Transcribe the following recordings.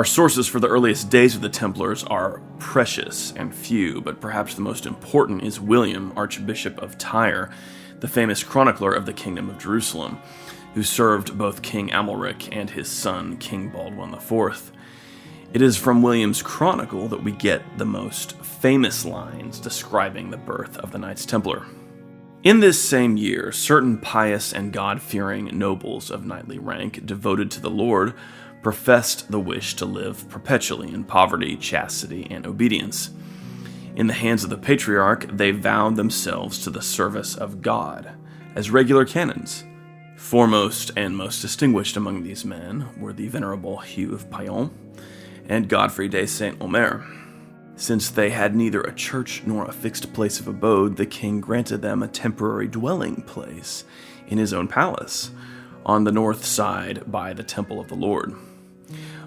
Our sources for the earliest days of the Templars are precious and few, but perhaps the most important is William, Archbishop of Tyre, the famous chronicler of the Kingdom of Jerusalem, who served both King Amalric and his son, King Baldwin IV. It is from William's chronicle that we get the most famous lines describing the birth of the Knights Templar. In this same year, certain pious and God-fearing nobles of knightly rank devoted to the Lord professed the wish to live perpetually in poverty, chastity, and obedience. In the hands of the Patriarch, they vowed themselves to the service of God as regular canons. Foremost and most distinguished among these men were the venerable Hugh of Payens and Geoffrey de Saint-Omer. Since they had neither a church nor a fixed place of abode, the king granted them a temporary dwelling place in his own palace, on the north side by the Temple of the Lord.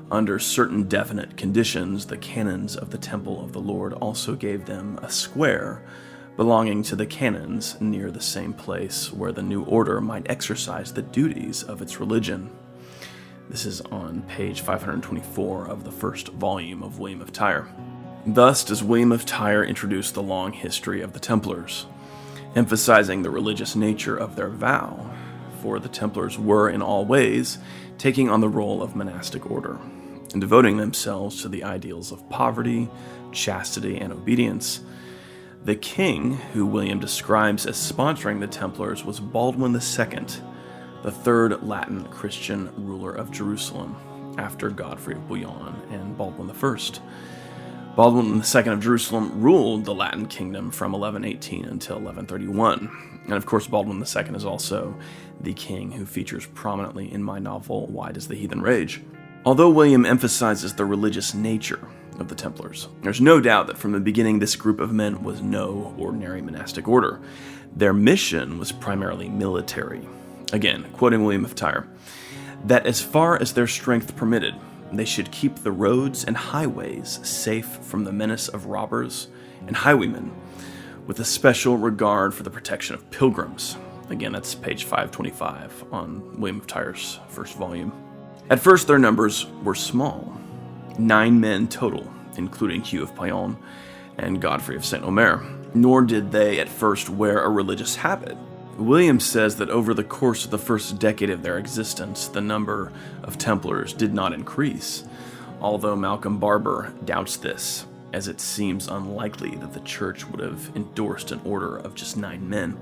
Under certain definite conditions, the canons of the Temple of the Lord also gave them a square belonging to the canons near the same place where the new order might exercise the duties of its religion. This is on page 524 of the first volume of William of Tyre. Thus does William of Tyre introduce the long history of the Templars, emphasizing the religious nature of their vow, for the Templars were in all ways taking on the role of monastic order, and devoting themselves to the ideals of poverty, chastity, and obedience. The king, who William describes as sponsoring the Templars, was Baldwin II, the third Latin Christian ruler of Jerusalem, after Godfrey of Bouillon and Baldwin I. Baldwin II of Jerusalem ruled the Latin kingdom from 1118 until 1131. And of course, Baldwin II is also the king who features prominently in my novel, Why Does the Heathen Rage? Although William emphasizes the religious nature of the Templars, there's no doubt that from the beginning this group of men was no ordinary monastic order. Their mission was primarily military. Again, quoting William of Tyre, that as far as their strength permitted, they should keep the roads and highways safe from the menace of robbers and highwaymen, with a special regard for the protection of pilgrims. Again, that's page 525 on William of Tyre's first volume. At first, their numbers were small, 9 men total, including Hugh of Payens and Godfrey of Saint-Omer, nor did they at first wear a religious habit. William says that over the course of the first decade of their existence, the number of Templars did not increase, although Malcolm Barber doubts this, as it seems unlikely that the church would have endorsed an order of just 9 men.